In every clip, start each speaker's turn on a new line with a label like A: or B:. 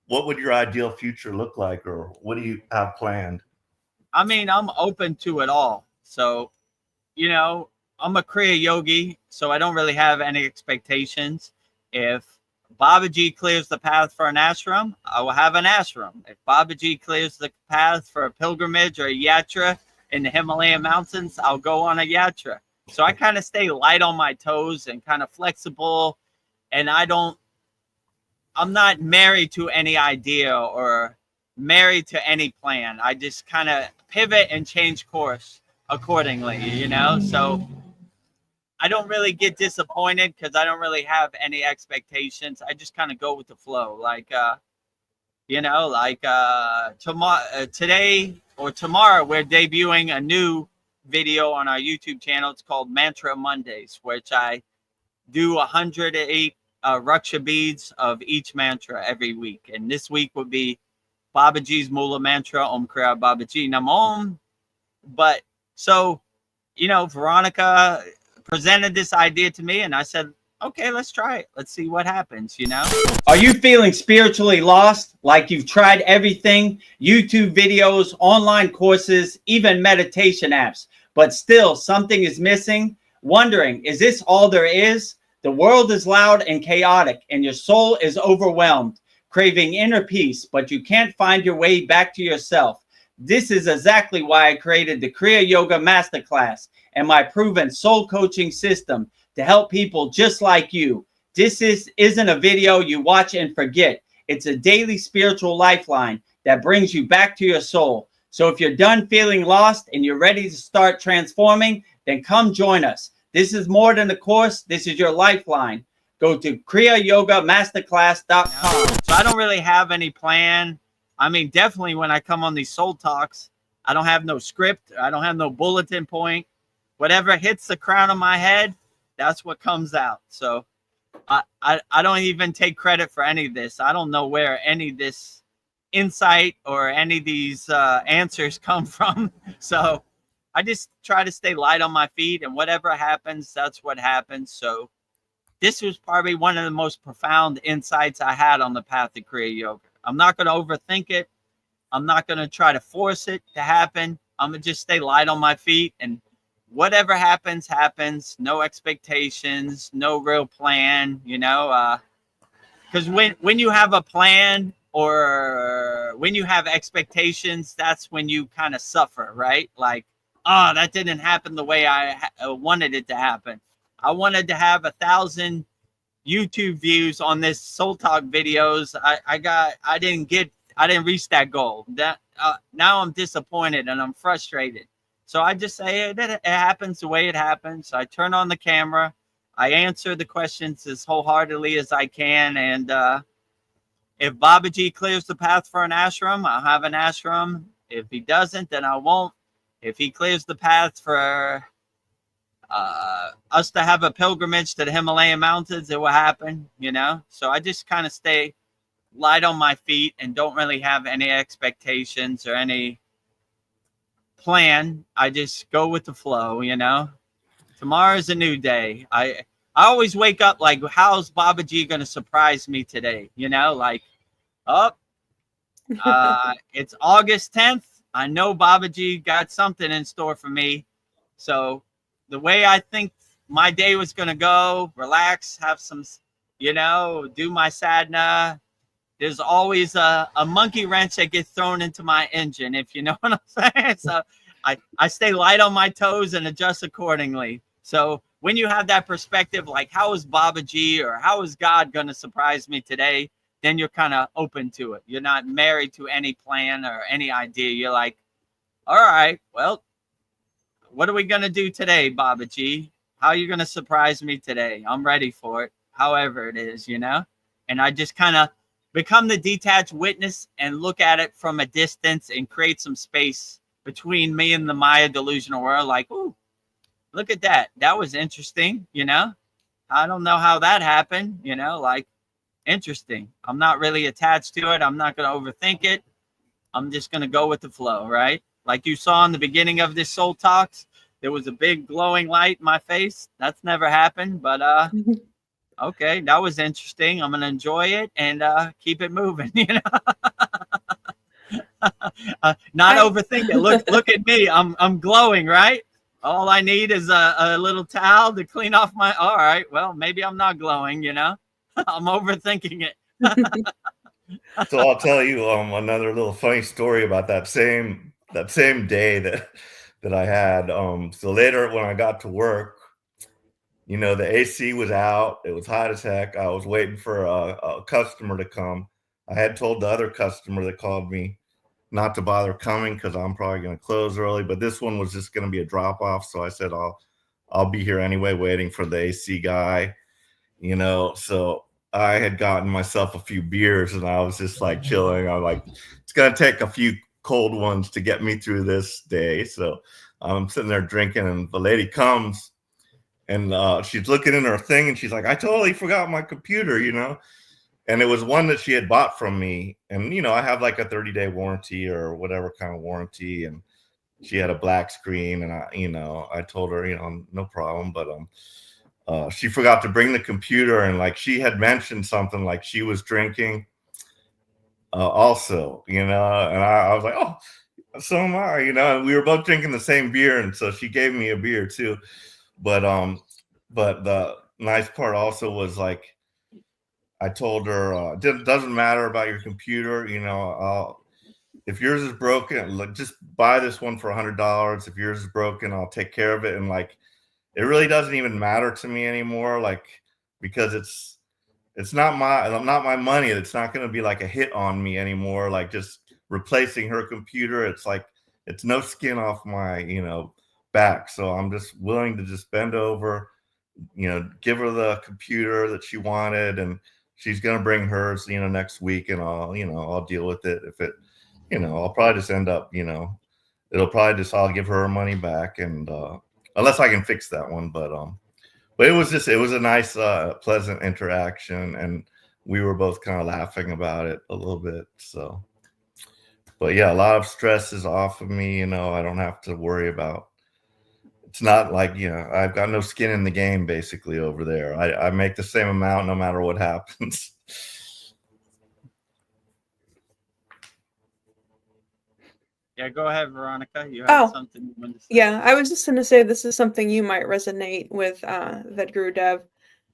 A: what would your ideal future look like, or what do you have planned?
B: I mean, I'm open to it all. So, you know, I'm a Kriya yogi, so I don't really have any expectations. If Babaji clears the path for an ashram, I will have an ashram. If Babaji clears the path for a pilgrimage or a yatra in the Himalayan mountains, I'll go on a yatra. So I kind of stay light on my toes and kind of flexible. And I'm not married to any idea or married to any plan. I just kind of pivot and change course accordingly, you know? So I don't really get disappointed because I don't really have any expectations. I just kind of go with the flow. Like, today or tomorrow, we're debuting a new video on our YouTube channel. It's called Mantra Mondays, which I do 108 Raksha beads of each mantra every week. And this week would be Babaji's Mula mantra, Om Kriya Babaji Nam Om. But so, Veronica presented this idea to me and I said, okay, let's try it. Let's see what happens, Are you feeling spiritually lost? Like you've tried everything, YouTube videos, online courses, even meditation apps, but still something is missing? Wondering, is this all there is? The world is loud and chaotic and your soul is overwhelmed, craving inner peace, but you can't find your way back to yourself. This is exactly why I created the Kriya Yoga Masterclass and my proven soul coaching system to help people just like you. This isn't a video you watch and forget. It's a daily spiritual lifeline that brings you back to your soul. So if you're done feeling lost and you're ready to start transforming, then come join us. This is more than a course. This is your lifeline. Go to kriyayogamasterclass.com. So I don't really have any plan. I mean, definitely when I come on these soul talks, I don't have no script. I don't have no bulletin point. Whatever hits the crown of my head, that's what comes out. So I don't even take credit for any of this. I don't know where any of this insight or any of these answers come from. So I just try to stay light on my feet, and whatever happens, that's what happens. So this was probably one of the most profound insights I had on the path to Kriya Yoga. I'm not going to overthink it. I'm not going to try to force it to happen. I'm going to just stay light on my feet, and whatever happens, happens. No expectations, no real plan, because when you have a plan or when you have expectations, that's when you kind of suffer, right? Like, oh, that didn't happen the way I wanted it to happen. I wanted to have 1,000 YouTube views on this Soul Talk videos. I didn't reach that goal. That now I'm disappointed and I'm frustrated. So I just say it happens the way it happens. I turn on the camera. I answer the questions as wholeheartedly as I can. And if Babaji clears the path for an ashram, I'll have an ashram. If he doesn't, then I won't. If he clears the path for us to have a pilgrimage to the Himalayan mountains, it will happen, So I just kind of stay light on my feet and don't really have any expectations or any plan. I just go with the flow, Tomorrow's a new day. I always wake up like, how's Babaji going to surprise me today? It's August 10th. I know Babaji got something in store for me. So the way I think my day was going to go, relax, have some, do my sadhana. There's always a monkey wrench that gets thrown into my engine, if you know what I'm saying. So I stay light on my toes and adjust accordingly. So when you have that perspective, like how is Babaji or how is God going to surprise me today, then you're kind of open to it. You're not married to any plan or any idea. You're like, all right, well, what are we going to do today, Babaji? How are you going to surprise me today? I'm ready for it, however it is, And I just kind of become the detached witness and look at it from a distance and create some space between me and the Maya delusional world. Like, ooh, look at that. That was interesting, I don't know how that happened, interesting. I'm not really attached to it. I'm not going to overthink it. I'm just going to go with the flow, right? Like you saw in the beginning of this Soul Talks, there was a big glowing light in my face. That's never happened, but Okay, that was interesting. I'm gonna enjoy it and keep it moving. Not
C: I
B: overthink it. Look at me. I'm glowing, right? All I need is a little towel to clean off my. All right. Well, maybe I'm not glowing. I'm overthinking it.
A: So I'll tell you another little funny story about that same day that I had. So later when I got to work, the AC was out. It was hot as heck. I was waiting for a customer to come. I had told the other customer that called me not to bother coming because I'm probably going to close early. But this one was just going to be a drop off. So I said I'll be here anyway, waiting for the AC guy. So I had gotten myself a few beers and I was just like chilling. I'm like, it's going to take a few cold ones to get me through this day. So I'm sitting there drinking and the lady comes and she's looking in her thing and she's like, I totally forgot my computer, and it was one that she had bought from me. And, I have like a 30-day warranty or whatever kind of warranty. And she had a black screen and I told her, no problem. But she forgot to bring the computer, and like she had mentioned something like she was drinking also, and I was like, oh, so am I, and we were both drinking the same beer, and so she gave me a beer too. But the nice part also was like I told her it doesn't matter about your computer, if yours is broken, just buy this one for $100. If yours is broken, I'll take care of it. And like it really doesn't even matter to me anymore, like because it's not my money. It's not going to be like a hit on me anymore. Like just replacing her computer, it's like it's no skin off my back. So I'm just willing to just bend over, give her the computer that she wanted, and she's going to bring hers next week, and I'll deal with it. If it I'll probably just end up it'll probably just I'll give her money back, and unless I can fix that one. But it was a nice pleasant interaction, and we were both kind of laughing about it a little bit. So but yeah, a lot of stress is off of me. I don't have to worry about, it's not like I've got no skin in the game basically over there. I make the same amount no matter what happens.
B: Yeah, go ahead, Veronica. You had something you wanted to say.
C: Yeah, I was just going to say this is something you might resonate with, Vedagurudev.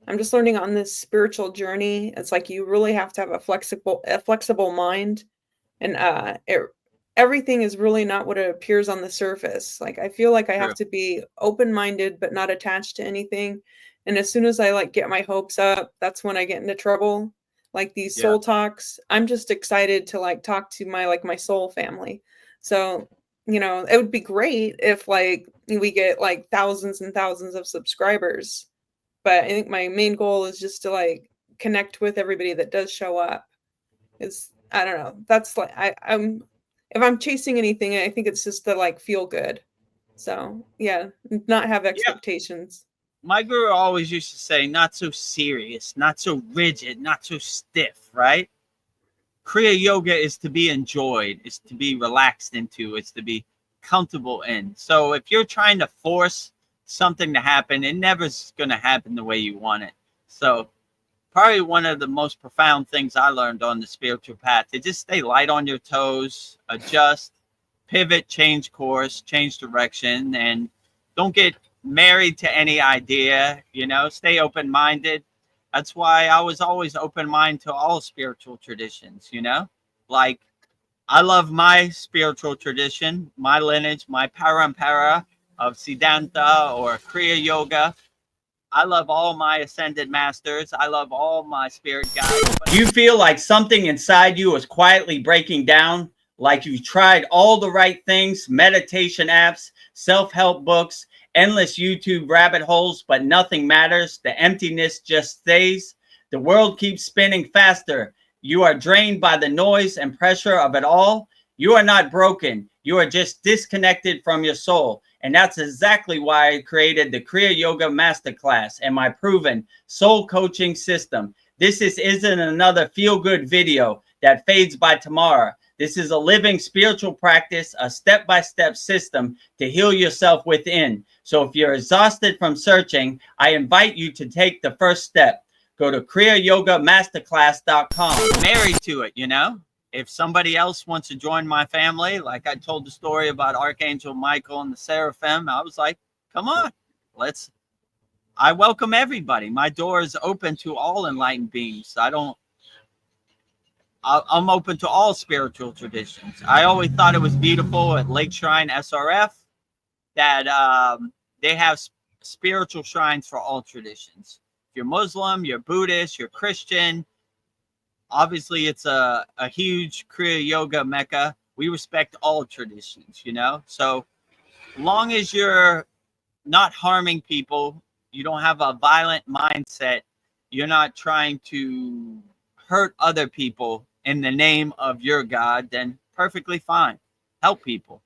C: I'm just learning on this spiritual journey. It's like you really have to have a flexible mind, and everything is really not what it appears on the surface. Like I feel like I have to be open-minded but not attached to anything. And as soon as I like get my hopes up, that's when I get into trouble. Like these soul talks, I'm just excited to like talk to my soul family. So, it would be great if like we get like thousands and thousands of subscribers. But I think my main goal is just to like connect with everybody that does show up. I don't know. That's like I'm if I'm chasing anything, I think it's just to like feel good. So yeah, not have expectations.
B: My guru always used to say, not so serious, not so rigid, not so stiff, right? Kriya yoga is to be enjoyed, is to be relaxed into, it's to be comfortable in. So if you're trying to force something to happen, it never's going to happen the way you want it. So probably one of the most profound things I learned on the spiritual path is just stay light on your toes, adjust, pivot, change course, change direction, and don't get married to any idea, stay open-minded. That's why I was always open-minded to all spiritual traditions, like I love my spiritual tradition, my lineage, my parampara of Siddhanta or Kriya yoga. I love all my ascended masters. I love all my spirit guides. Do you feel like something inside you is quietly breaking down? Like you've tried all the right things, meditation apps, self-help books, endless YouTube rabbit holes, but nothing matters. The emptiness just stays. The world keeps spinning faster. You are drained by the noise and pressure of it all. You are not broken. You are just disconnected from your soul. And that's exactly why I created the Kriya Yoga Masterclass and my proven soul coaching system. This isn't another feel-good video that fades by tomorrow. This is a living spiritual practice, a step-by-step system to heal yourself within. So if you're exhausted from searching, I invite you to take the first step. go to kriyayogamasterclass.com. Married to it, you know. If somebody else wants to join my family, like I told the story about Archangel Michael and the Seraphim, I was like, come on, I welcome everybody. My door is open to all enlightened beings. I'm open to all spiritual traditions. I always thought it was beautiful at Lake Shrine SRF that they have spiritual shrines for all traditions. If you're Muslim, you're Buddhist, you're Christian. Obviously, it's a huge Kriya yoga mecca. We respect all traditions, you know? So long as you're not harming people, you don't have a violent mindset, you're not trying to hurt other people in the name of your God, then perfectly fine. Help people.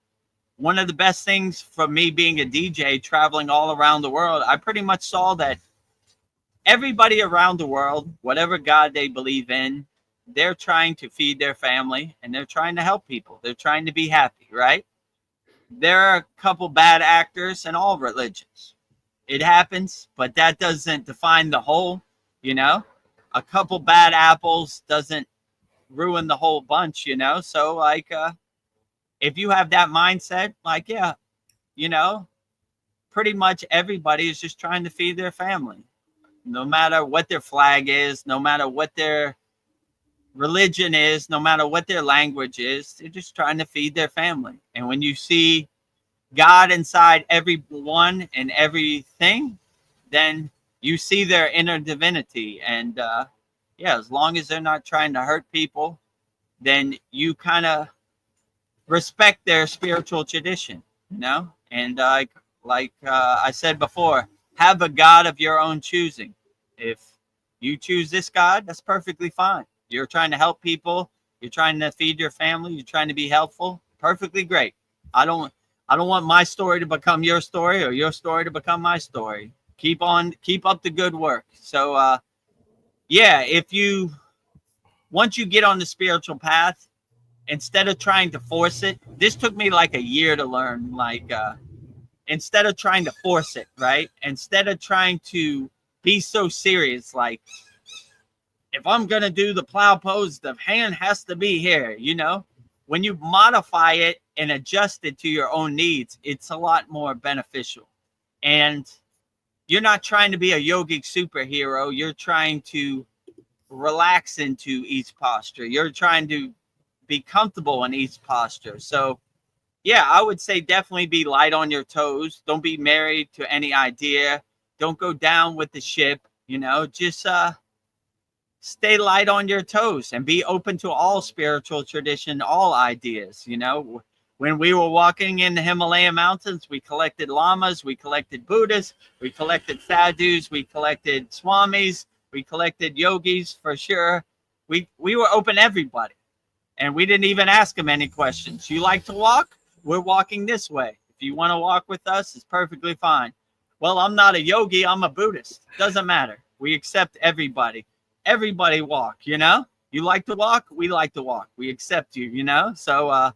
B: One of the best things for me being a DJ, traveling all around the world, I pretty much saw that everybody around the world, whatever God they believe in, they're trying to feed their family and they're trying to help people. They're trying to be happy, right? There are a couple bad actors in all religions. It happens, but that doesn't define the whole, you know? A couple bad apples doesn't ruin the whole bunch, you know? So, like, if you have that mindset, like, yeah, you know, pretty much everybody is just trying to feed their family. No matter what their flag is, no matter what their religion is, no matter what their language is, they're just trying to feed their family. And when you see God inside everyone and everything, then you see their inner divinity. And yeah, as long as they're not trying to hurt people, then you kind of respect their spiritual tradition, you know? And like I said before, have a God of your own choosing. If you choose this God, that's perfectly fine. You're trying to help people. You're trying to feed your family. You're trying to be helpful. Perfectly great. I don't want my story to become your story or your story to become my story. Keep up the good work. So, yeah, once you get on the spiritual path, instead of trying to force it, this took me like a year to learn, like, instead of trying to force it, right? Instead of trying to be so serious, like, if I'm going to do the plow pose, the hand has to be here, you know? When you modify it and adjust it to your own needs, it's a lot more beneficial. And you're not trying to be a yogic superhero. You're trying to relax into each posture. You're trying to be comfortable in each posture. So, yeah, I would say definitely be light on your toes. Don't be married to any idea. Don't go down with the ship, you know, just stay light on your toes and be open to all spiritual tradition, all ideas. You know, when we were walking in the Himalayan mountains, we collected lamas, we collected Buddhists, we collected sadhus, we collected swamis, we collected yogis for sure. We were open to everybody. And we didn't even ask them any questions. You like to walk? We're walking this way. If you want to walk with us, it's perfectly fine. Well, I'm not a yogi. I'm a Buddhist. Doesn't matter. We accept everybody. Everybody walk, you know? You like to walk? We like to walk. We accept you, you know? So,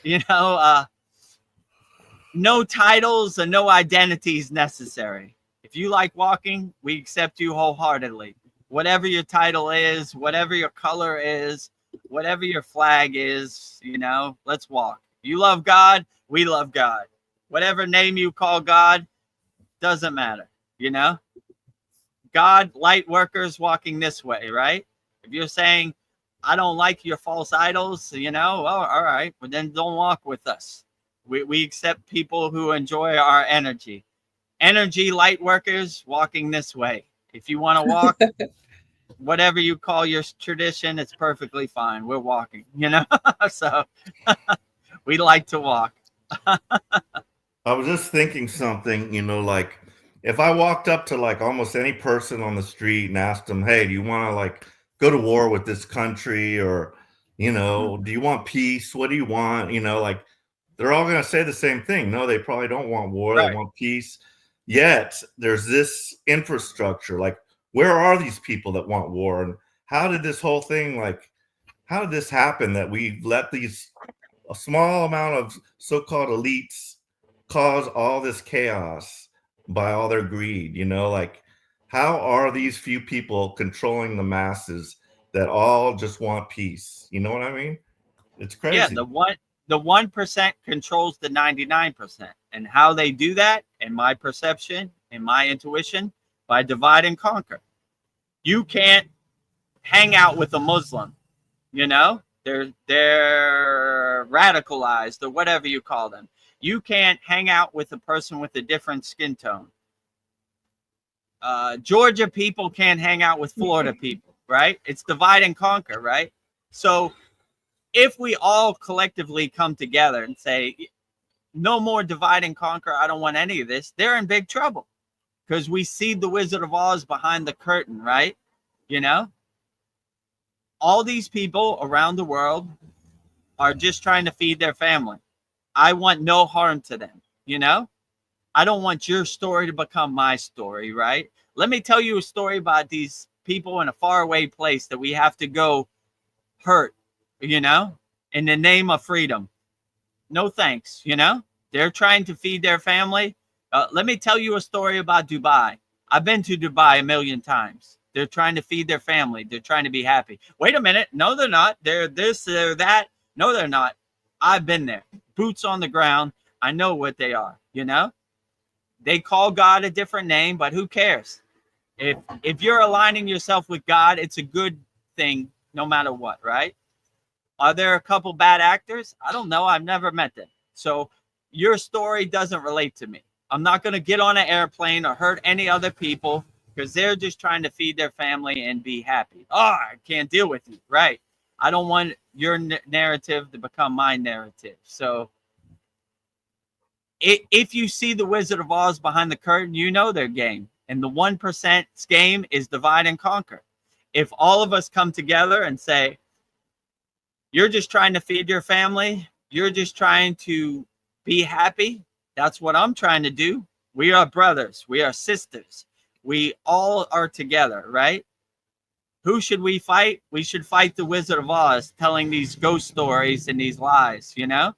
B: you know, no titles and no identities necessary. If you like walking, we accept you wholeheartedly. Whatever your title is, whatever your color is, whatever your flag is, you know, let's walk. You love God, we love God. Whatever name you call God, doesn't matter, you know? God, light workers walking this way, right? If you're saying, I don't like your false idols, you know, well, all right, well, then don't walk with us. We accept people who enjoy our energy. Energy light workers walking this way. If you want to walk, whatever you call your tradition, it's perfectly fine. We're walking, you know? So we like to walk.
A: I was just thinking something, you know, like if I walked up to like almost any person on the street and asked them, hey, do you want to like go to war with this country? Or, you know, do you want peace? What do you want? You know, like they're all going to say the same thing. No, they probably don't want war.
B: Right.
A: They want peace. Yet there's this infrastructure. Like, where are these people that want war? And how did this whole thing, like, how did this happen that we let a small amount of so-called elites cause all this chaos by all their greed? You know, like, how are these few people controlling the masses that all just want peace? You know what I mean? It's
B: Yeah,
A: crazy.
B: the 1% controls the 99%. And how they do that, in my perception, in my intuition, by divide and conquer. You can't hang out with a Muslim, you know? They're radicalized or whatever you call them. You can't hang out with a person with a different skin tone. Georgia people can't hang out with Florida people, right? It's divide and conquer, right? So if we all collectively come together and say, no more divide and conquer, I don't want any of this, they're in big trouble, because we see the Wizard of Oz behind the curtain, right? You know, all these people around the world are just trying to feed their family. I want no harm to them, you know? I don't want your story to become my story, right? Let me tell you a story about these people in a faraway place that we have to go hurt, you know, in the name of freedom. No thanks, you know? They're trying to feed their family. Let me tell you a story about Dubai. I've been to Dubai a million times. They're trying to feed their family. They're trying to be happy. Wait a minute. No, they're not. They're this, they're that. No, they're not. I've been there. Boots on the ground. I know what they are, you know? They call God a different name, but who cares? If you're aligning yourself with God, it's a good thing no matter what, right? Are there a couple bad actors? I don't know. I've never met them. So your story doesn't relate to me. I'm not going to get on an airplane or hurt any other people because they're just trying to feed their family and be happy. Oh, I can't deal with you. Right. I don't want your narrative to become my narrative. So if you see the Wizard of Oz behind the curtain, you know their game. And the 1%'s game is divide and conquer. If all of us come together and say, you're just trying to feed your family, you're just trying to be happy, that's what I'm trying to do. We are brothers. We are sisters. We all are together, right? Who should we fight? We should fight the Wizard of Oz telling these ghost stories and these lies, you know?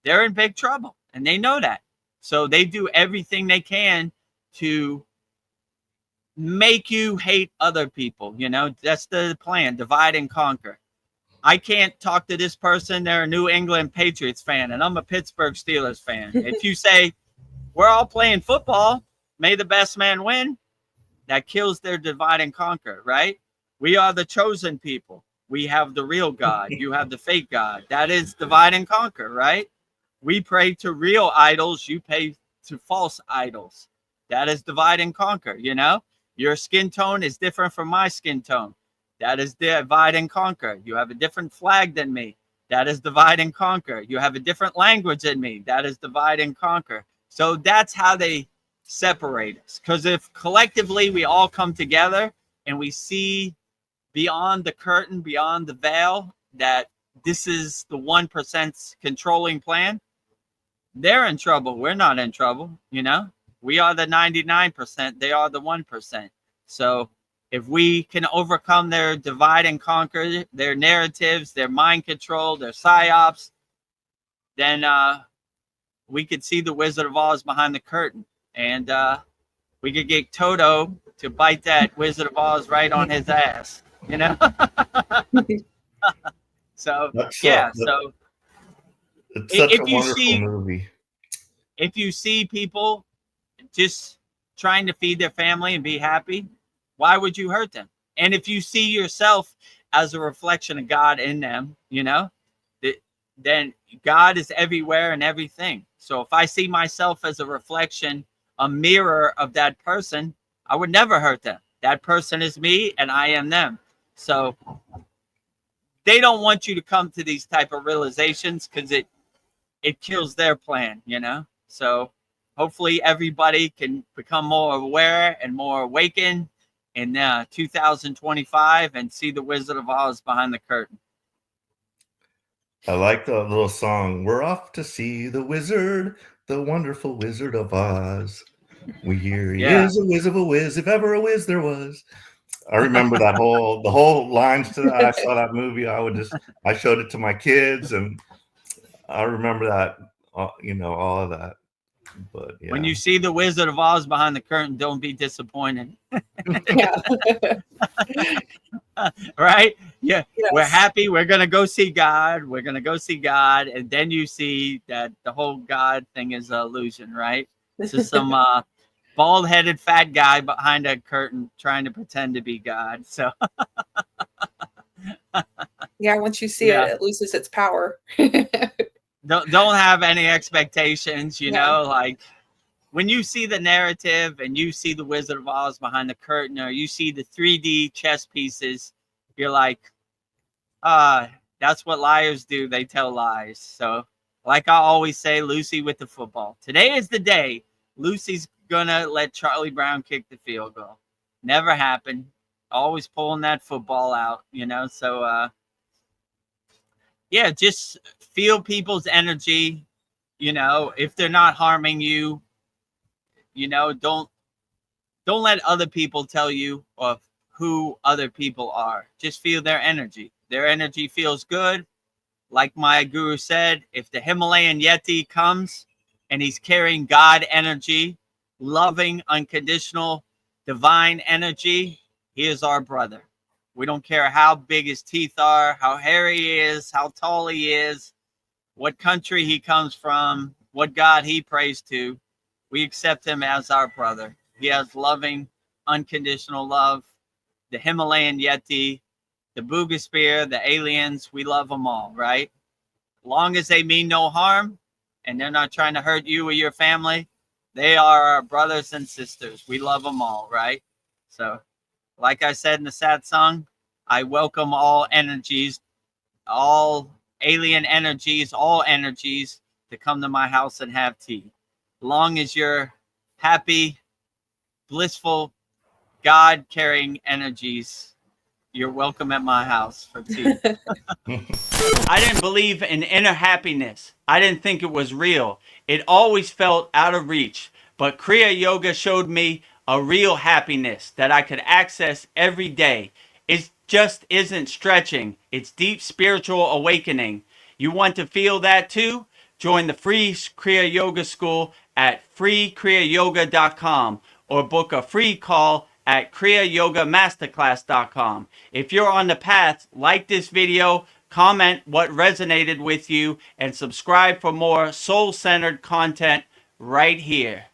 B: They're in big trouble, and they know that. So they do everything they can to make you hate other people, you know? That's the plan, divide and conquer. I can't talk to this person. They're a New England Patriots fan, and I'm a Pittsburgh Steelers fan. If you say, we're all playing football, may the best man win, that kills their divide and conquer, right? We are the chosen people. We have the real God. You have the fake God. That is divide and conquer, right? We pray to real idols. You pray to false idols. That is divide and conquer, you know? Your skin tone is different from my skin tone. That is divide and conquer. You have a different flag than me. That is divide and conquer. You have a different language than me. That is divide and conquer. So that's how they separate us. Because if collectively we all come together and we see beyond the curtain, beyond the veil, that this is the 1%'s controlling plan, they're in trouble. We're not in trouble, you know? We are the 99%. They are the 1%. So if we can overcome their divide and conquer, their narratives, their mind control, their psyops, then we could see the Wizard of Oz behind the curtain. And we could get Toto to bite that Wizard of Oz right on his ass, you know? So, yeah. So
A: it's such a
B: if you
A: wonderful movie.
B: If you see people just trying to feed their family and be happy, why would you hurt them? And if you see yourself as a reflection of God in them, you know, then God is everywhere and everything. So if I see myself as a reflection, a mirror of that person, I would never hurt them. That person is me and I am them. So they don't want you to come to these type of realizations because it kills their plan, you know? So hopefully everybody can become more aware and more awakened in 2025 and see the Wizard of Oz behind the curtain.
A: I like the little song. We're off to see the wizard, the wonderful Wizard of Oz. We hear he is a whiz of a whiz, if ever a whiz there was. I remember the whole lines to that. I saw that movie. I showed it to my kids, and I remember that, you know, all of that. But yeah.
B: When you see the Wizard of Oz behind the curtain, don't be disappointed.
C: Yeah.
B: Right? Yeah.
C: Yes.
B: We're happy. We're going to go see God. We're going to go see God. And then you see that the whole God thing is an illusion, right? It's just some bald-headed fat guy behind a curtain trying to pretend to be God. So
C: Yeah, once you see
B: Yeah.
C: it, it loses its power.
B: don't have any expectations, you
C: Yeah.
B: know, like when you see the narrative and you see the Wizard of Oz behind the curtain, or you see the 3D chess pieces, you're like, that's what liars do. They tell lies. So, like I always say, Lucy with the football. Today is the day Lucy's gonna let Charlie Brown kick the field goal. Never happened. Always pulling that football out, you know. So, yeah, just feel people's energy. You know, if they're not harming you, you know, don't let other people tell you of who other people are. Just feel their energy. Their energy feels good. Like my guru said, if the Himalayan Yeti comes and he's carrying God energy, loving, unconditional, divine energy, he is our brother. We don't care how big his teeth are, how hairy he is, how tall he is, what country he comes from, what God he prays to. We accept him as our brother. He has loving, unconditional love. The Himalayan Yeti, the Booga Spear, the aliens, we love them all, right? Long as they mean no harm and they're not trying to hurt you or your family, they are our brothers and sisters. We love them all, right? So, like I said in the sad song, I welcome all energies, all alien energies, all energies to come to my house and have tea. Long as you're happy, blissful, God carrying energies, you're welcome at my house for tea. I didn't believe in inner happiness. I didn't think it was real. It always felt out of reach. But Kriya Yoga showed me a real happiness that I could access every day. It just isn't stretching. It's deep spiritual awakening. You want to feel that too? Join the free Kriya Yoga school at freekriyayogamasterclass.com or book a free call at kriyayogamasterclass.com. If you're on the path, like this video, comment what resonated with you, and subscribe for more soul-centered content right here.